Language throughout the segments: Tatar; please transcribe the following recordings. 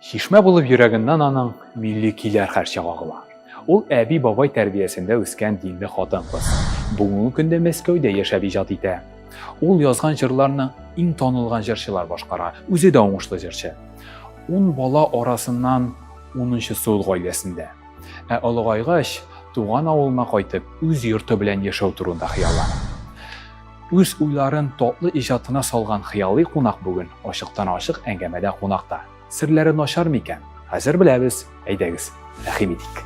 Шишмә булып йөрәгеннән аның милли көйләр хәрчә кагыла. Ул әби-бабай тәрбиясендә үскән динле хатын-кыз. Бүгенге көндә Мәскәүдә яшәп иҗат итә. Ул язган җырларны иң танылган җырчылар башкара. Үзе дә уңышлы җырчы. 10 бала арасыннан 10-нчысы ул гаиләсендә. Олыгайгач, туган авылына кайтып, үз йорты белән яшәү турында хыяллана. Үз уйларын татлы иҗатына салган хыялый кунак бүген ачыктан-ачык әңгәмәдә кунакта. Серләре начар микән? Хәзер беләбез. Әйдәгез, рәхим итик.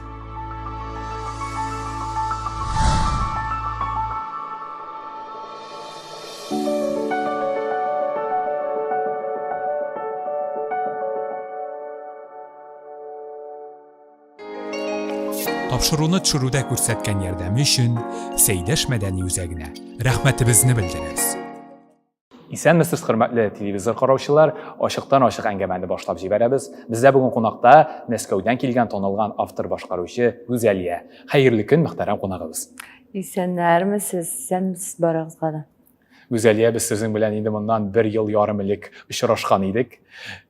Тапшыруны төшерүдә күрсәткән ярдәме өчен Сәйдәш мәдәни үзәгенә рәхмәтебезне белдерәбез. Исәнмесез, хөрмәтле телевизор караучылар, ачыктан-ачык әңгәмәне башлап җибәрәбез. Бездә бүген кунакта Мәскәүдән килгән танылган автор башкаручы Гүзәлия. Хәерле көн, мөхтәрәм кунагыбыз. Исәннәрмесез, исәнмесез барыгызга да. Гүзәлия, без сезнең белән инде моннан 1 ел ярым элек очрашкан идек.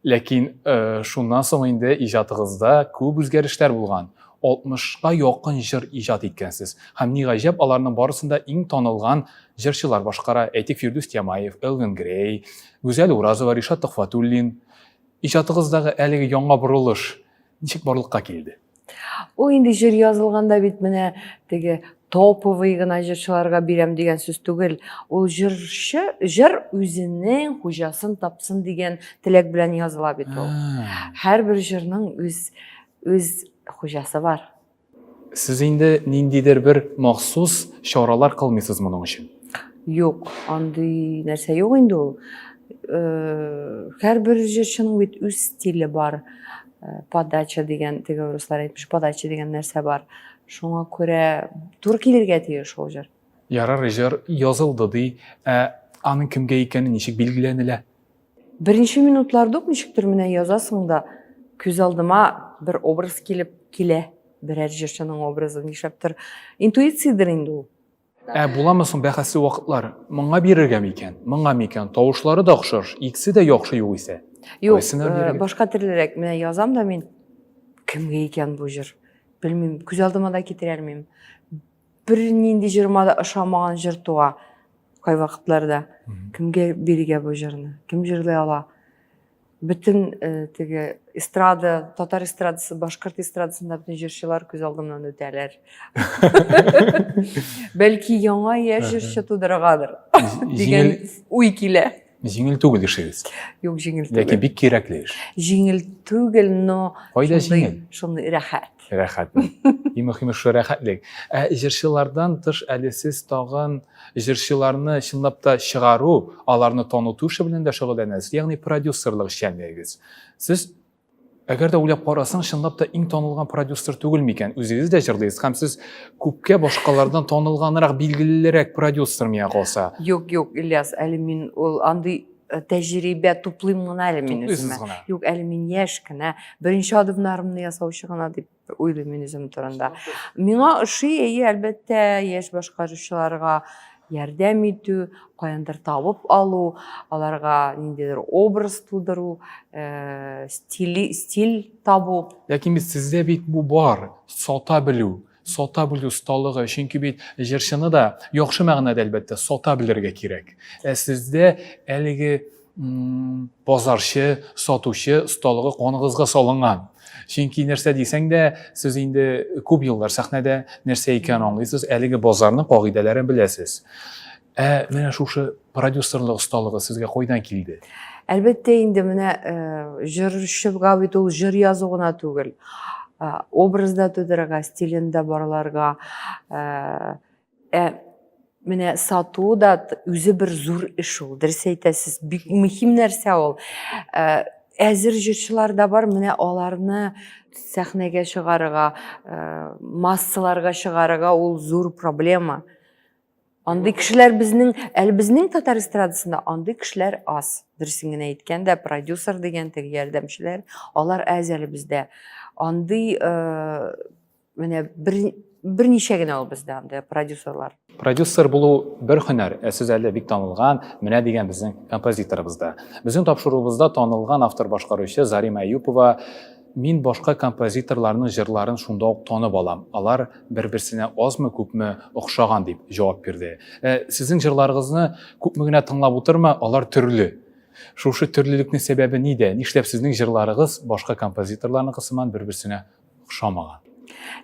Ләкин шуннан соң инде иҗатыгызда күп үзгәрешләр булган. 60-га якын җыр иҗат иткәнсез. Һәм ни гаҗәп, аларның барысында иң танылган җырчылар башкара. Әйтик, Фирдус Тямаев, Элвин Грей, Гүзәл Уразова, Ришат Төхфәтуллин. Иҗатыгыздагы әлеге яңа бурылыш ничек барлыкка килде? Ул инде җыр язылганда бит менә теге топовый гына җырчыларга бирәм дигән сүз түгел. Ул җырчы җыр үзенең хуҗасын тапсын дигән теләк белән языла бит ул. Һәрбер җырның үз хуҗасы бар. Сез инде ниндидер бер махсус чаралар кылмыйсыз моның өчен? Юк, андый нәрсә юк инде ул. Һәрбер җырчының бит үз стиле бар. Подача дигән, теге руслар әйтмеш, подача дигән нәрсә бар. Шуңа күрә туры килергә тиеш ул җыр. Ярар, җыр язылды ди, аның кемгә икәне ничек билгеләнелә? Беренче минутларда ук ничектер менә язасың да, күз алдыма бер образ килә. Берәр җырчының образы нишләптер. Интуициядер инде ул. Буламы соң бәхәсле вакытлар? Моңа бирергә микән? Моңа микән? Тавышлары да охшаш, икесе дә яхшы югыйсә. Юк, башка төрлерәк менә язам да мин. Кемгә икән бу җыр? Белмим, күз алдыма да китерә алмыйм. Бер нинди җырма да ошамаган җыр туа. Кай вакытларда кемгә бирергә бу җырны? Кем җырлый ала? Bütün теге эстрада, татар эстрадасы, башкорт эстрадасында bütün җырчылар күз алдымнан үтәләр. Бәлки яңа яшь җырчы тудыргадыр дигән уй килә. Җиңел түгел эшегез. Юк, җиңел түгел. Ләкин бик кирәкле эш. Җиңел түгел, но Кайда җиңел? Шундый рәхәт. Рәхәт. Иң мөһиме шу рәхәтлек. Җырчылардан тыш әле сез тагын җырчыларны чынлап та чыгару, аларны таныту эше белән дә шөгыльләнәсез. Ягъни продюсерлык эшчәнлегегез. Сез әгәр дә уйлап карасаң, чынлап та иң танылган продюсер түгел микән? Үзегез дә җырлыйсыз һәм сез күпкә башкалардан танылганрак, билгелерәк продюсер миңа калса. Юк, Ильяс, әле мин ул андый тәҗрибә туплыйм гына әле мин үземә. Юк, әле мин яшь кенә, беренче адымнарымны ясаучы гына дип уйлыйм мин үзем турында. Миңа ошый, әлбәттә, яшь башкаручыларга ярдәм итү, каяндыр табып алу, аларга ниндидер образ тудыру, стиль табу. Ләкин сездә бит бу бар, сата белү осталыгы, чөнки бит җырчыны да яхшы мәгънәдә әлбәттә сата белергә кирәк. Сездә әлеге базарчы, сатучы осталыгы каныгызга салынган. Чөнки нәрсә дисәң дә, сез инде күп еллар сәхнәдә нәрсә икән аңлыйсыз, әлеге базарның кагыйдәләрен беләсез. Менә шушы продюсерлык осталыгы сезгә кайдан килде? Әлбәттә инде менә җырчыга бит ул җыр язу гына түгел. Образда тудырга, стилендә барларга, менә сату да үзе бер зур эш ул. Дөрес әйтәсез, бик мөһим нәрсә ул. Әзер җырчылар да бар, менә аларны сәхнәгә чыгарырга, массаларга чыгарырга ул зур проблема. Андый кешеләр безнең татар эстрадасында андый кешеләр аз. Дөресен генә әйткәндә, продюсер дигән теге ярдәмчеләр, алар аз әле бездә. Андый менә берничә генә ул бездә анда продюсерлар. Продюсер булу бер һөнәр, сез әле бик танылган, менә дигән безнең композиторыбызда. Безнең тапшыруыбызда танылган автор башкаручы Зарима Аюпова: "Мин башка композиторларның җырларын шунда ук танып алам. Алар бер-берсенә азмы, күпме охшаган", дип җавап бирде. Сезнең җырларыгызны күпме генә тыңлап утырма, алар төрле. Шушы төрлелекнең сәбәбе нидә? Нишләп сезнең җырларыгыз башка композиторларның сыман бер-берсенә охшамаган?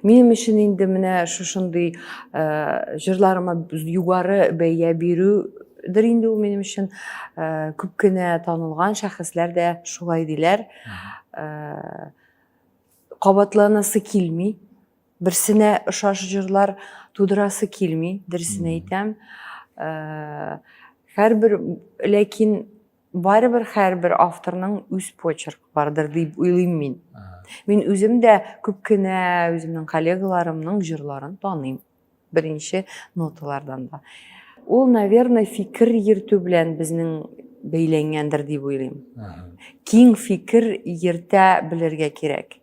Минем өчен инде менә шушындый җырларыма югары бәя бирүдер инде ул минем өчен. Күп кенә танылган шәхесләр дә шулай диләр. Кабатланасы килми, берсенә ошаш җырлар тудырасы килми, дөресен әйтәм. Ләкин барыбер һәрбер авторның үз почерк бардыр дип уйлыйм мин. Мин үзем дә күп кенә үземнең коллегаларымның җырларын таныйм. Беренче ноталардан да. Ул, наверное, фикер йөртү белән безнең бәйләнгәндер дип уйлыйм. Киң фикер йөртә белергә кирәк.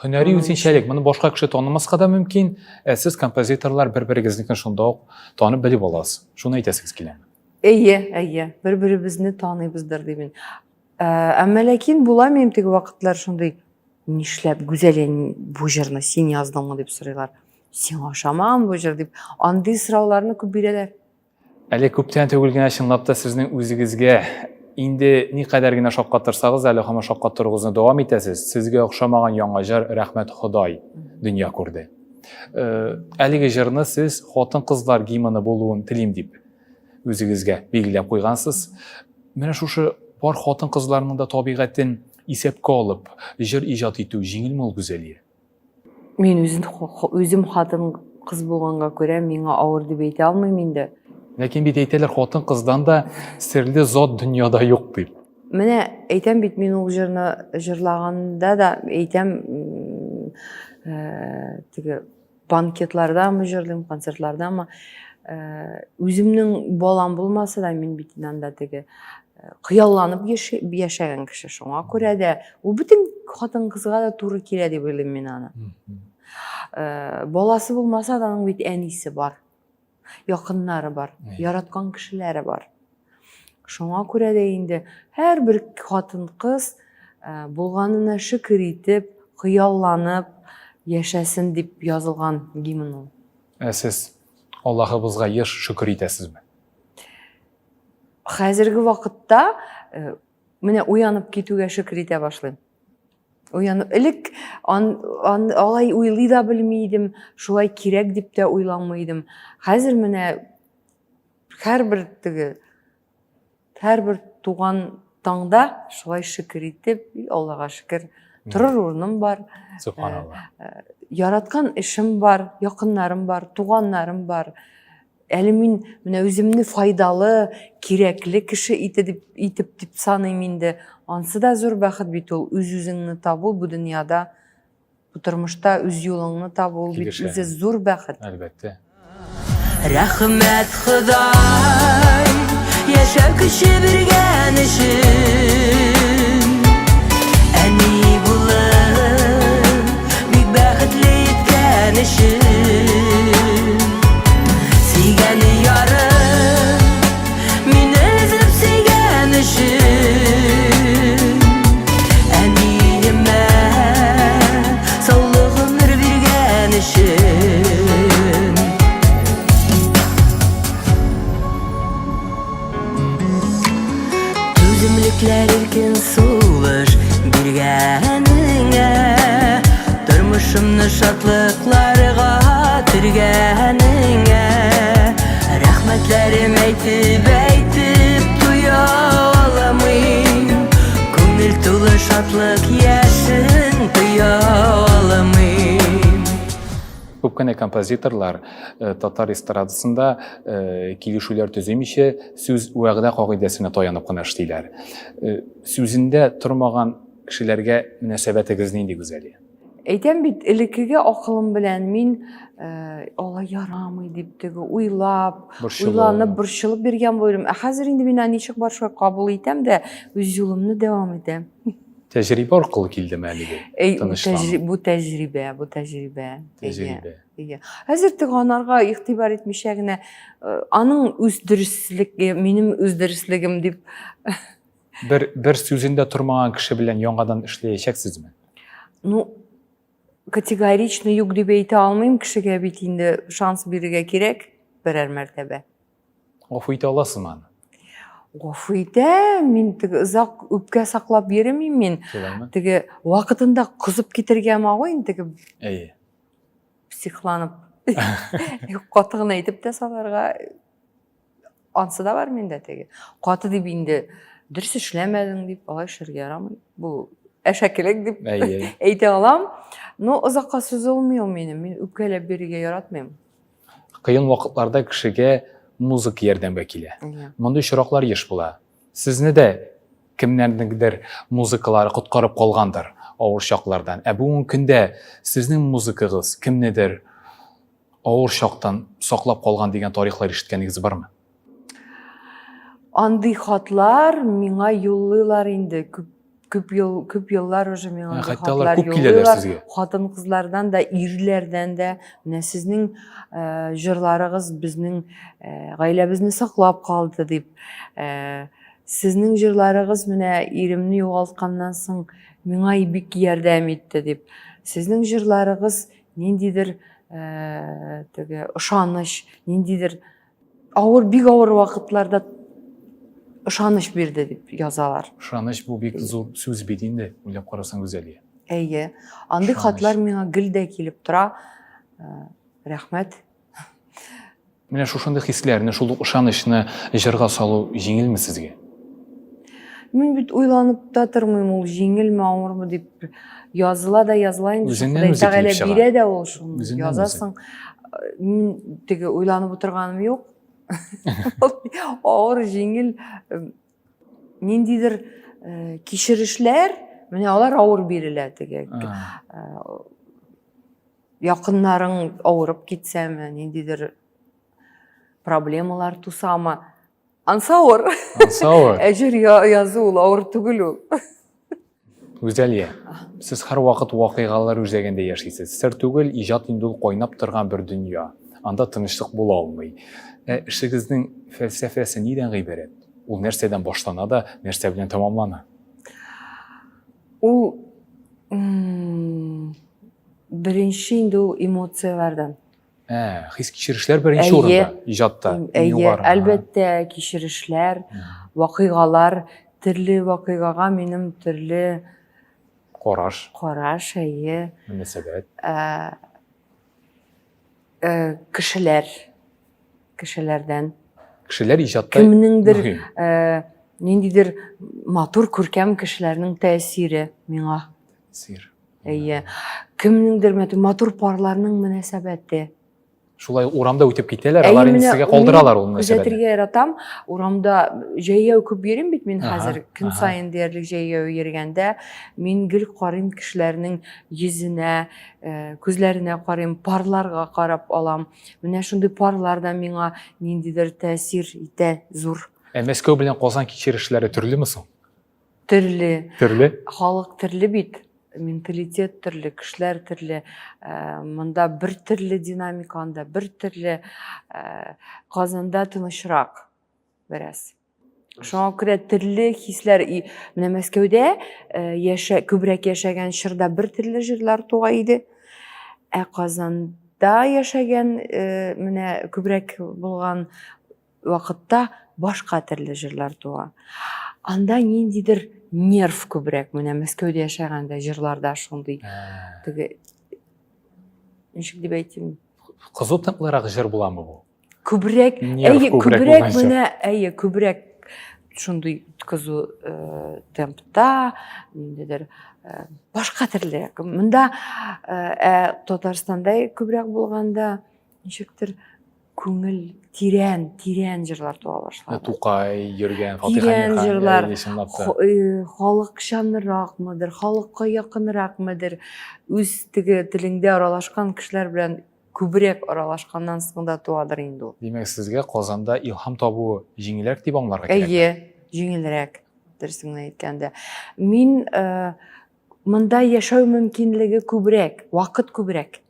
Һөнәри үзенчәлек, моны башка кеше танымаска да мөмкин. Сез композиторлар бер-берегезне шунда ук танып белеп аласыз. Шуны әйтәсегез килә. Әйе, бер-беребезне таныйбыздыр дип мин. Әмма ләкин була минем теге вакытлар шундый: "Нишләп Гүзәлия бу җырны син яздыңмы?" дип сорыйлар. "Син ошамаган бу җыр" дип андый сорауларны күп бирәләр. Әле күптән түгел генә чынлап та сезнең үзегезгә инде никадәр генә шаккатырсагыз, әле һаман шаккатыруыгызны дәвам итәсез. Сезгә охшамаган яңа җыр "Рәхмәт Ходай" дөнья күрде. Әлеге җырны сез хатын-кызлар гимны булуын телим дип үзегезгә билгеләп куйгансыз. Менә шушы бар хатын-кызларның да табигатен исәпкә алып, җыр иҗат итү җиңелме ул Гүзәлия? Мин үзем хатын-кыз булганга күрә миңа авыр дип әйтә алмыйм инде. Ләкин бит әйтәләр, хатын-кыздан да серле зат дөньяда юк дип. Менә әйтәм бит, мин ул җырны җырлаганда да әйтәм, теге банкетлардамы җырлыйм, концертлардамы, үземнең балам булмаса да мин бит анда теге кыялланып яшәгән кеше. Шуңа күрә дә ул бөтен хатын-кызга да туры килә дип уйлыйм мин аны. Баласы булмаса да аның бит әнисе бар, якыннары бар, яраткан кешеләре бар. Шуңа күрә дә инде һәрбер хатын-кыз булганына шөкер итеп, кыялланып яшәсен дип язылган гимн ул. Сез Аллаһыбызга еш шөкер итәсезме? Хәзерге вакытта менә уянып китүгә шөкер итә башлыйм. Уянып, элек алай уйлый да белмидем, шулай кирәк дип тә уйламыйдым. Хәзер менә һәрбер туган таңда шулай шөкер итеп, Аллага шөкер, торыр урыным бар, Субханалла. яраткан эшем бар, якыннарым бар, туганнарым бар. Әле мин менә үземне файдалы, кирәкле кеше итеп дип саныйм инде. Ансы да зур бәхет бит ул. Үз-үзеңне табу бу дөньяда, бу тормышта үз юлыңны табу бит үзе зур бәхет. Әлбәттә. Рәхмәт Ходай, яшәп кеше биргән өчен. Әни булып, бик бәхетле иткән өчен. Сөйгән ярым, мине өзеп сөйгән өчен. Әниемә саулы гомер биргән өчен. Түземлекләр иркен сулыш биргәнеңә, тормышымны шатлыкларга төргәнеңә. Рәхмәтләрем әйтеп туя аламыйм, күңел тулы шатлык яшен туя аламыйм. Күп кенә композиторлар татар эстрадасында килешүләр төземичә сүз вәгъдә кагыйдәсенә таянып кына эшлиләр. Сүзендә тормаган кешеләргә мөнәсәбәтегез нинди Гүзәлия? Әйтәм бит, элеккегә акылым белән мин алай ярамый дип теге уйлап, уйланып, борчылып биргән булырым. Хәзер инде мин ничек бар шулай кабул итәм дә үз юлымны дәвам итәм. Тәҗрибә аркылы килдеме әлеге? Тынычлану. Bu tecrübe, bu tecrübe. Тәҗрибә. Хәзер тыганарга игътибар итмичә генә аның үз дөрестлеге, минем үз дөрестлегем дип. Бер сүзендә тормаган кеше белән яңадан эшләячәксезме? Ну, категорично юк дип әйтә алмыйм, кешегә бит инде шанс бирергә кирәк берәр мәртәбә. Гафу итә аласызмы аны? Гафу итә, мин теге озак үпкә саклап йөрмим мин. Шулаймы? Теге вакытында кызып китергән агы теге Әйе. психланып. Каты гына әйтеп тә саларга ансы да бар миндә теге. Каты дип инде дөрес эшләмәдең дип алай эшләргә ярамый. Бу әшәкелек дип Әйе. әйтә алам. Но озакка сузылмый ул минем. Мин үпкәләп бирергә яратмыйм. Кыен вакытларда кешегә музыка ярдәмгә килә. Мондый очраклар еш була. Сезне дә кемнәрнеңдер музыкалары коткарып калгандыр авыр чаклардан. Бүгенге көндә сезнең музыкагыз кемнедер авыр чактан саклап калган дигән тарихлар ишеткәнегез бармы? Андый хатлар миңа юллыйлар инде. Күп еллар уже миңа Хәтта алар күп киләләр сезгә. Хатын-кызлардан да, ирләрдән дә. Менә сезнең җырларыгыз безнең гаиләбезне саклап калды дип. Сезнең җырларыгыз менә иремне югалтканнан соң миңа бик ярдәм итте дип. Сезнең җырларыгыз ниндидер теге ышаныч, ниндидер бик авыр вакытларда ышаныч бирде дип язалар. Ышаныч бу бик зур сүз бит инде, уйлап карасаң Гүзәлия. Әйе. Андый хатлар миңа гел дә килеп тора. Рәхмәт. Менә шушындый хисләрне, шул ышанычны җырга салу җиңелме сезгә? Мин бит уйланып та тормыйм, ул җиңелме, авырмы дип. Языла да языла инде. Үзеннән үзе килеп чыга. Бирә дә ул шуны. Үзеннән Язасың. Мин теге уйланып утырганым юк. Авыр, җиңел, ниндидер кичерешләр, менә алар авыр бирелә теге. Якыннарың авырып китсәме, ниндидер проблемалар тусамы, ансы авыр. Ансы авыр. Әҗер язу ул авыр түгел ул. Гүзәлия, сез һәр вакыт вакыйгалар үзәгендә яшисез. Сер түгел, иҗат инде ул кайнап торган бер дөнья. Анда тынычлык була алмый. Эшегезнең фәлсәфәсе нидән гыйбарәт? Ул нәрсәдән башлана да, нәрсә белән тәмамлана? Ул беренче инде ул эмоциялардан. Хис кичерешләр беренче урында иҗатта. Әйе, әлбәттә кичерешләр, вакыйгалар, төрле вакыйгага минем төрле Караш, әйе. мөнәсәбәт. Кешеләрдән. Кешеләр иҗатта Кемнеңдер ниндидер матур күркәм кешеләрнең тәэсире миңа. Сир. Әйе. Кемнеңдер матур парларның мөнәсәбәте. Шулай урамда үтеп китәләр, алар инде сезгә калдыралар ул мөнәсәбәтне. Күзәтергә яратам. Урамда җәяү күп йөрим бит мин хәзер. Көн сайын диярлек җәяү йөргәндә мин гел карыйм кешеләрнең йөзенә, күзләренә карыйм, парларга карап алам. Менә шундый парлар да миңа ниндидер тәэсир итә зур. Мәскәү белән Казан кичерешләре төрлеме соң? Төрле. Төрле. Халык төрле бит. Менталитет төрле, кешеләр төрле. Монда бер төрле динамика, анда бер төрле. Казанда тынычрак бераз. Шуңа күрә төрле хисләр. Менә Мәскәүдә күбрәк яшәгән чорда бер төрле җырлар туа иде. Казанда яшәгән менә күбрәк булган вакытта башка төрле җырлар туа. Анда ниндидер нерв күбрәк, менә Мәскәүдә яшәгәндә җырларда шундый. Теге ничек дип әйтим? Кызу темпларак җыр буламы бу? Күбрәк, күбрәк менә, күбрәк шундый кызу темпта, ниндидер башка төрле. Монда Татарстанда күбрәк булганда ничектер күңел тирән җырлар туа башлады. Тукай, Йөргән, Тирән җырлар, Фатиха халыкчанракмыдыр, халыкка якынракмыдыр, үз теге телеңдә аралашкан кешеләр белән күбрәк аралашканнан соң да туадыр инде ул. Димәк, сезгә Казанда илһам табуы җиңелрәк дип аңларга кирәк. Әйе, җиңелрәк. дөресен әйткәндә. Мин монда яшәү мөмкинлеге күбрәк, вакыт күбрәк.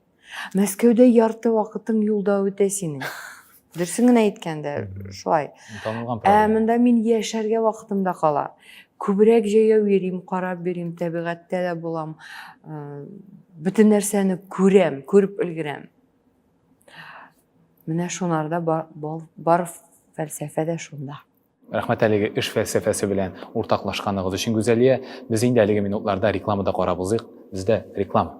Мәскәүдә ярты вакытың юлда үтә синең. Дөресен әйткәндә, шулай. Танылган проблема. Монда мин яшәргә вакытым да кала. Күбрәк җәяү йөрим, карап бирим, табигатьтә дә булам. Бөтен нәрсәне күрәм, күреп өлгерәм. Менә шунарда бар фәлсәфә дә шунда. Рәхмәт әлеге эш фәлсәфәсе белән уртаклашканыгыз өчен Гүзәлия. Без инде әлеге минутларда рекламада карабызык. Бездә реклама.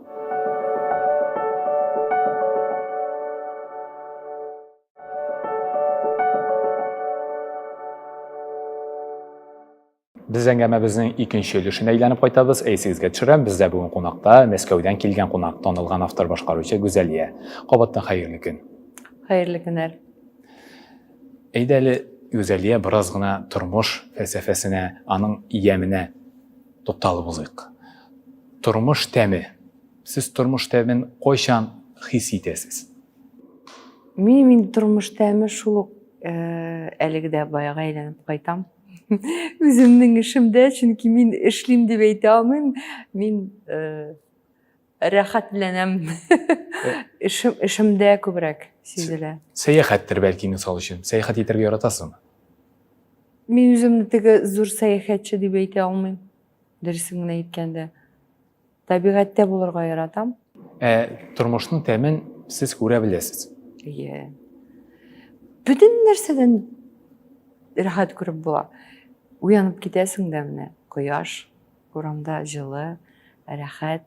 Biz әңгәмәбезнең икенче өлешенә әйләнеп кайтабыз. Әйсегезгә төшерәм. Бездә бүген кунакта Мәскәүдән килгән кунак, танылган автор башкаручы Гүзәлия. Кабаттан хәерле көн. Хәерле көннәр. Әйдә әле Гүзәлия бераз гына тормыш фәлсәфәсенә, аның ияменә тукталып узыйк. Тормыш тәме. Сез тормыш тәмен кайчан хис итәсез? Мин тормыш тәме шул ук әлегедә баяга әйләнеп кайтам. Үземнең эшемдә, чөнки мин эшлим дип әйтә алмыйм. Мин рәхәтләнәм. Эшемдә күбрәк сизелә. Сәяхәттер бәлки, мисал өчен. Сәяхәт итәргә яратасызмы? Мин үземне теге зур сәяхәтче дип әйтә алмыйм. Дөресен әйткәндә. Табигатьтә булырга яратам. Тормышның тәмен сез күрә беләсез. Бүтән нәрсәдән рәхәт күреп була. Уянып китәсең дә менә кояш, урамда җылы, рәхәт,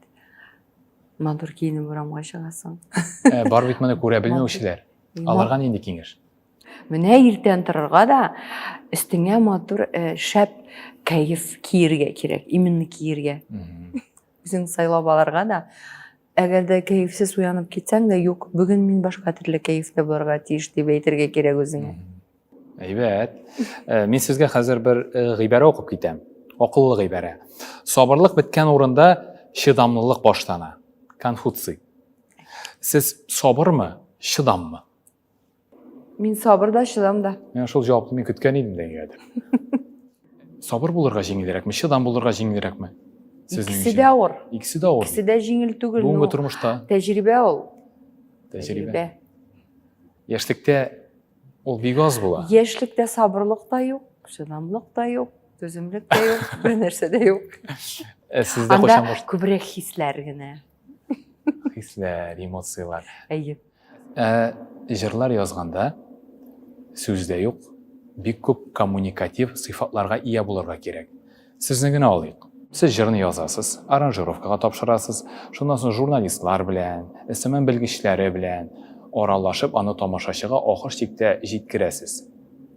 матур киенеп урамга чыгасың. Бар бит моны күрә белмәүчеләр. Аларга нинди киңәш? Менә иртән торырга да өстеңә матур шәп кәеф киергә кирәк, именно киергә. Үзең сайлап алырга да. Әгәр дә кәефсез уянып китсәң дә, юк, бүген мин башка төрле кәефтә булырга тиеш дип әйтергә кирәк үзеңә. Әйбәт. Мин сезгә хәзер бер гыйбарә укып китәм. Акыллы гыйбарә. Сабырлык беткән урында чыдамлылык баштана. Конфуций. Сез сабырмы, чыдаммы? Мин сабыр да, чыдам да. Мен шул җавапны мин көткән идем дигәндер. Сабыр булырга җиңелрәкме, чыдам булырга җиңелрәкме? Икесе дә авыр. Икесе дә авыр. Икесе дә җиңел түгел. Бүгенге тормышта Тәҗрибә ул. тәҗрибә. Яшьлектә ул бик аз була. Яшьлектә сабырлык та юк, чыдамлык та юк, түземлек тә юк, бер нәрсә дә юк. Сездә кайчан Анда күбрәк хисләр генә. хисләр, эмоциялар. Әйе. Җырлар язганда сүздә юк, бик күп коммуникатив сыйфатларга ия булырга кирәк. Сезне генә алыйк. Сез җырны язасыз, аранжировкага тапшырасыз, шуннан соң журналистлар белән, СММ белгечләре белән аралашып, аны тамашачыга ахыр чиктә җиткерәсез.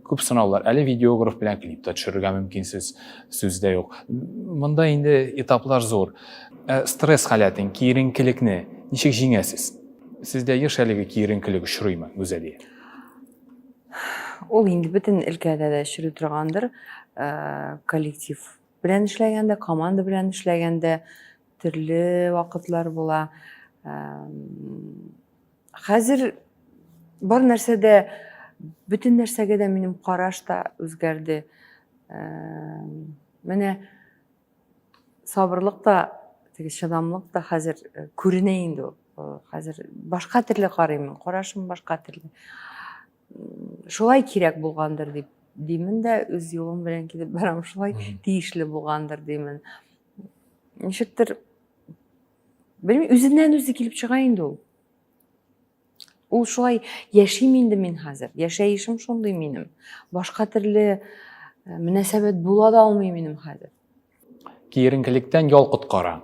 Күп сынаулар, әле видеограф белән клипта төшерергә мөмкинсез, сүздә юк. Монда инде этаплар зур. Стресс халәтен, киеренкелекне ничек җиңәсез? Сездә еш әлеге киеренкелек очрыймы, Гүзәлия? Ул инде бөтен өлкәдә дә чирү торгандыр. Коллектив белән эшләгәндә, команда белән эшләгәндә төрле вакытлар була. Хәзер бар нәрсәдә, бөтен нәрсәгә дә минем караш та үзгәрде. Менә сабырлык та, чыдамлык та хәзер күренә инде. Хәзер башка төрле карыйм, карашым башка төрле. Шулай кирәк булгандыр дип димен дә, үз юлым белән китеп барам, шулай тиешле булгандыр димен. Ничектер, белмим, үзеннән үзе килеп чыга инде ул. Ул шулай яшим инде мин хәзер. Яшәешем шундый минем. Башка төрле мөнәсәбәт була да алмый минем хәзер. Киеренкелектән ял коткара.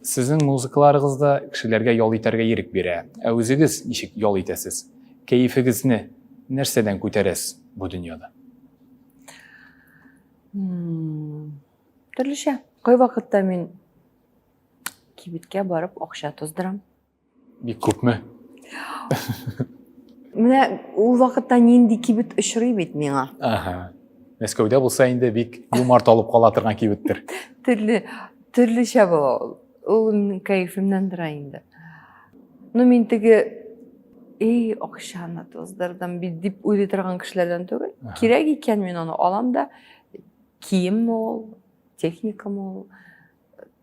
Сезнең музыкаларыгызда кешеләргә ял итәргә ирек бирә. Үзегез ничек ял итәсез? Кәефегезне нәрсәдән күтәрәсез бу дөньяда? Төрлечә. Кай вакытта мин кибеткә барып акча тоздырам. Бик күпме? Менә ул вакытта нинди кибет очрый бит миңа. Мәскәүдә булса инде бик юмарт алып кала торган кибеттер. Төрлечә була. Ул минем кәефемнән тора инде. Мин теге акчаны тоздырдым бит дип уйлый торган кешеләрдән түгел. Кирәк икән мин аны алам да Kiyim ol, техника ol,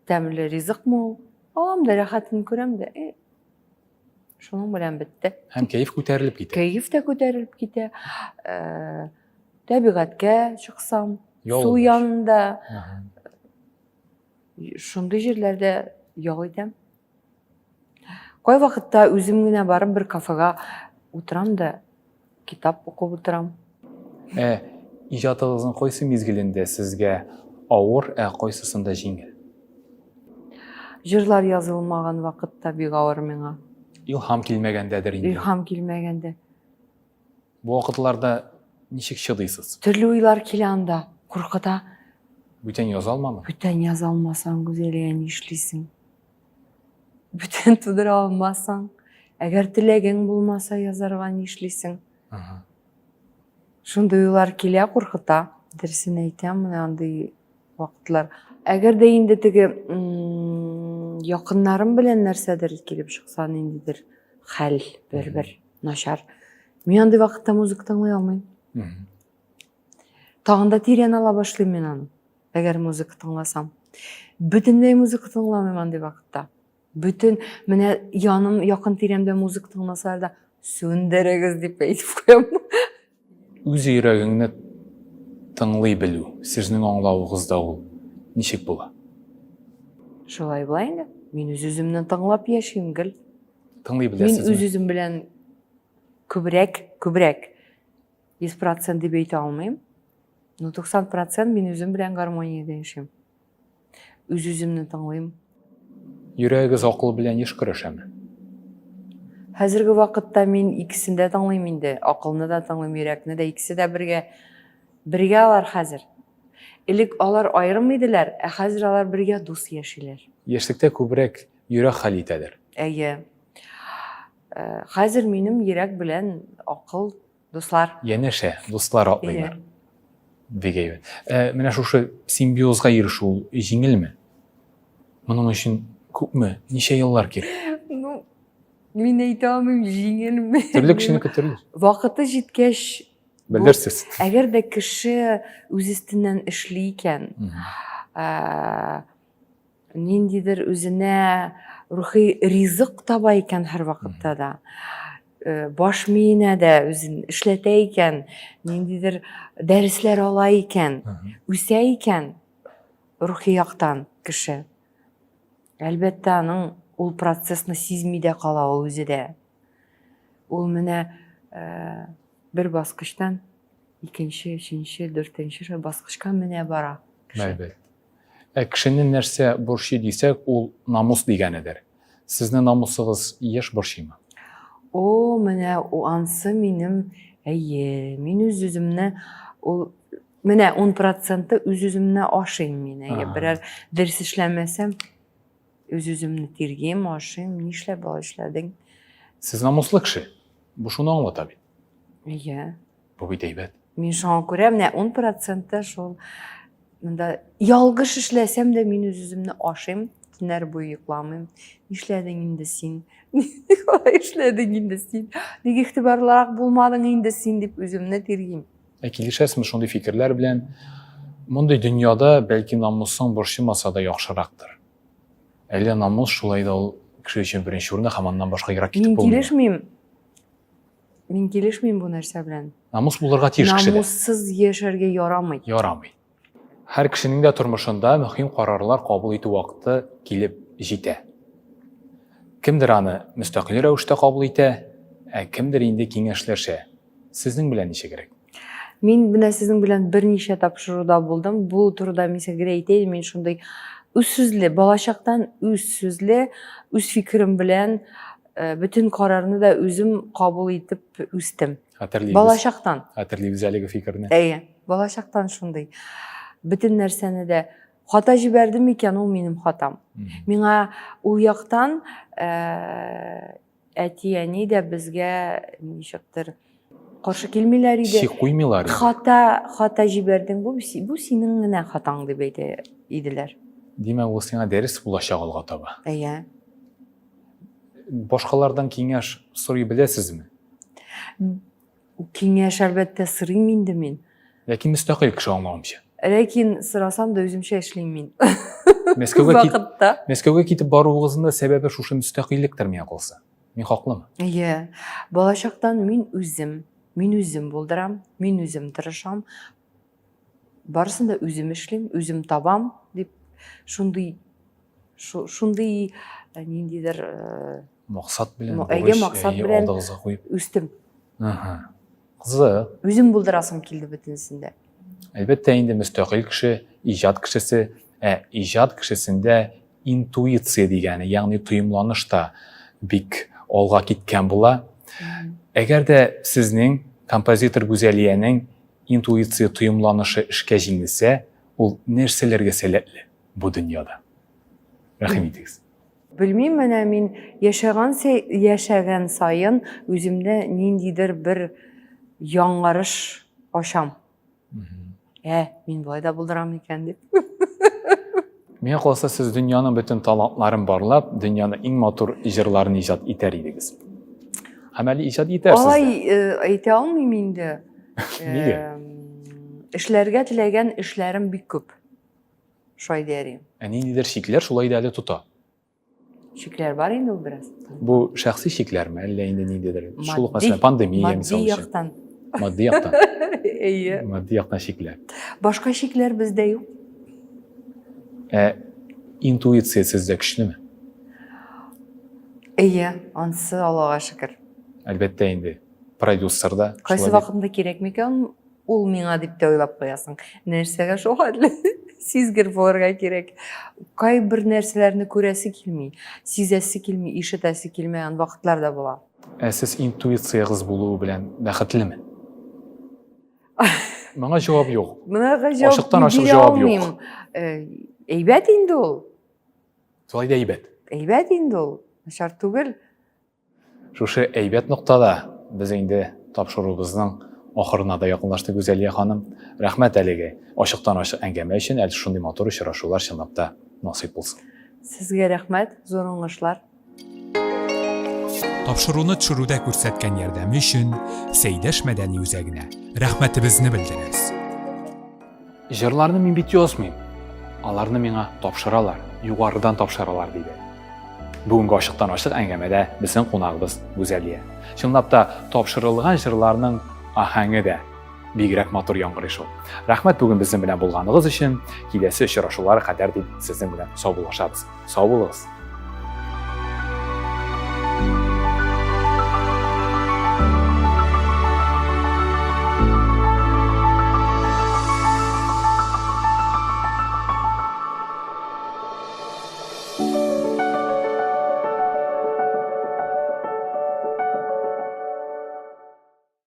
тәмле ризык ol. Alam da rahatını көрәм дә. Шуның белән бетте. Һәм кәйф күтәрелеп китә. Кәйф тә күтәрелеп китә. Табигатькә чыксам, Ял су итәш. янында, Аһа. шундый җирләрдә ял итәм. Кай вакытта үзем генә барып бер кафега утырам да китап укып утырам. Иҗатыгызның кайсы мизгелендә сезгә авыр, кайсысында җиңел? Җырлар язылмаган вакытта бик авыр миңа. Илһам килмәгәндәдер инде. Илһам килмәгәндә. Бу вакытларда ничек чыдыйсыз? Төрле уйлар килә анда, куркыта. Бүтән яза алмамы? Бүтән яза алмасаң, Гүзәлия, ни эшлисең? Бүтән тудыра алмасаң, әгәр теләгең булмаса язарга ни эшлисең? Аһа. Шундый уйлар килә, куркыта. Дөресен әйтәм, менә андый вакытлар. Әгәр дә инде теге якыннарым белән нәрсәдер килеп чыкса, ниндидер хәл бер начар. Мин андый вакытта музыка тыңлый алмыйм. Мгм. Тагын да тирән ала башлыйм мин аны. Әгәр музыка тыңласам. Бөтенләй музыка тыңламыйм андый вакытта. Бүтән менә яным якын тирәмдә музыка тыңласалар да сүндерегез дип әйтеп куям. Үз йөрәгеңне тыңлый белү, сезнең аңлавыгызда ул ничек була? Шулай була инде. Мин үз-үземне тыңлап яшим гел. Тыңлый Мин беләсезме? үз-үзем белән күбрәк 100% дип әйтә алмыйм. Но 90% мин үзем белән гармониядә яшим. Үз-үземне тыңлыйм. Йөрәгегез акыл белән еш көрәшәме? Хәзерге вакытта мин икесен дә тыңлыйм инде. Акылны да тыңлыйм, йөрәкне дә, икесе дә бергә алар хәзер. Элек алар аерым иделәр, ә хәзер алар бергә дус яшиләр. Яшьлектә күбрәк йөрәк хәл итәдер. Әйе. Хәзер минем йөрәк белән акыл дуслар. Янәшә, дуслар атлыйлар. Бик әйбәт. Менә шушы симбиозга ирешү ул җиңелме? Моның өчен күпме, ничә еллар кирәк? Ну, мин әйтә алмыйм, җиңелме. Төрле кешенеке төрле. Вакыты җиткәч, Белерсез. әгәр дә кеше үз өстеннән эшли икән, ниндидер үзенә рухи ризык таба икән һәр вакытта да, баш миенә дә үзен эшләтә икән, ниндидер дәресләр ала икән, үсә икән рухи яктан кеше. Әлбәттә, аның ул процессны сизми дә кала ул үзе дә. Ул менә бер баскычтан икенче, өченче, дүртенче баскычка менә бара. Әлбәттә. Кешенең нәрсә борчый дисәк, ул намус дигәнедер. Сезнең намусыгыз еш борчыймы? О, менә ансы минем, әйе, мин үз-үземне, ул менә 10% үз-үземне ашыйм мин. Берәр дәрес эшләмәсәм, үз-үземне тиргәйм, ашыйм, нишләп бала эшләдең? Сез намуслы кеше. Бу шуны аңлата бит. Әйе. Бу бит әйбәт. Мин шуңа күрә менә 10% шул монда ялгыш эшләсәм дә мин үз-үземне ашыйм, төннәр буе йокламыйм. Нишләдең инде син? Николай эшләдең инде син? Ник игътибарлырак булмадың инде син дип үземне тиргәйм. Килешәсезме шундый фикерләр белән? Мондый дөньяда бәлки намусың борчымаса да яхшырактыр. Әллә намус шулай да ул кеше өчен беренче урында һәм аннан башка ерак китеп булмый. Мин килешмим бу нәрсә белән. Намус булырга тиеш кешедә. Намуссыз яшәргә ярамый. Ярамый. Һәр кешенең дә тормышында мөһим карарлар кабул итү вакыты килеп җитә. Кемдер аны мөстәкыйль рәвештә кабул итә, кемдер инде киңәшләшә. Сезнең белән ничегрәк? Мин менә сезнең белән берничә тапшыруда булдым. Бу турыда мин сезгә әйтәм, мин шундый үз сүзле, балачактан үз сүзле, үз фикерем белән bütün карарны да үзем кабул итеп үстем. Балачактан. Хәтерлибез әлеге фикерне. Әйе, балачактан шундый. Bütün нәрсәне дә хата җибәрдем икән, ул минем хатам. Миңа ул яктан әти-әни дә безгә ничектер каршы килмиләр иде. Шик куймыйлар. Хата җибәрдең, бу синең генә хатаң дип әйтә иделәр. Димәк, ул сиңа дәрес булачак алга таба. Әйе. Башкалардан киңәш сорый беләсезме? Киңәш әлбәттә сорыйм инде мин. Ләкин мөстәкыйль кеше аңламыйча. Ләкин сорасам да үземчә эшлим мин. Мәскәүгә кит Вакытта. Мәскәүгә китеп баруыгызның да сәбәбе шушы мөстәкыйльлектер миңа калса. Мин хаклымы? Иә, балачактан мин үзем булдырам, мин үзем тырышам. Барысын да үзем эшлим, үзем табам дип шундый ниндидер Максат белән, Әйе, максат белән алдыгызга куеп. үстем. Аха. Кызык. Үзем булдырасым килде бөтенсендә. Әлбәттә инде мөстәкыйль кеше, иҗат кешесе, иҗат кешесендә интуиция дигәне, ягъни тоемланыш та бик алга киткән була. Әгәр дә сезнең композитор Гүзәлиянең интуиция тоемланышы эшкә җиңелсә, ул нәрсәләргә сәләтле бу дөньяда? Рәхим итегез. Белмим, менә мин яшәгән сайын үземдә ниндидер бер яңарыш ачам. Мин болай да булдырам икән дип. Миңа калса, сез дөньяның бөтен талантларын барлап, дөньяның иң матур җырларын иҗат итәр идегез. Һәм әле иҗат итәрсез. Алай әйтә алмыйм инде. Нигә? Эшләргә теләгән эшләрем бик күп. Шулай дәрим. Ниндидер шикләр шулай да әле тота. Шикләр бар инде ул бераз. Бу шәхси шикләрме, әллә инде ниндидер? Шул Матди- мәсәлән пандемия Матди мисалы өчен. яктан. Матди яктан. Әйе. Матди яктан шикләр. Башка шикләр бездә юк. Интуиция сездә көчлеме? Әйе, ансы Аллага шөкер. Әлбәттә инде продюсерда. Кайсы вакытта кирәк микән ул миңа дип тә уйлап куясың. Нәрсәгә шул хәтле сизгер булырга кирәк. Кайбер нәрсәләрне күрәсе килми, сизәсе килми, ишетәсе килмәгән вакытлар да була. Сез интуициягыз булуы белән бәхетлеме? Моңа җавап юк. Моңа Ашыктан ашык бирә җавап юк. алмыйм. Әйбәт инде ул. Шулай да әйбәт. Әйбәт инде ул. Начар түгел. Шушы әйбәт ноктада без инде тапшыруыбызның ахырына да якынлаштык, Гүзәлия ханым. Рәхмәт әлегә ашыктан ашык әңгәмә өчен, әле шундый матур очрашулар чынлап та насыйп булсын. Сезгә рәхмәт, зур уңышлар. Тапшыруны төшерүдә күрсәткән ярдәме өчен Сәйдәш мәдәни үзәгенә рәхмәтебезне белдерәбез. Җырларны мин бит язмыйм. Аларны миңа тапшыралар, югарыдан тапшыралар диде. Бүгенге ашыктан ашык әңгәмәдә безнең кунагыбыз Гүзәлия. Чынлап та тапшырылган җырларның аһәңе дә бигрәк матур яңгырый шул. Рәхмәт бүген безнең белән булганыгыз өчен. Киләсе очрашулар кадәр дип сезнең белән саубуллашабыз. Сау булыгыз.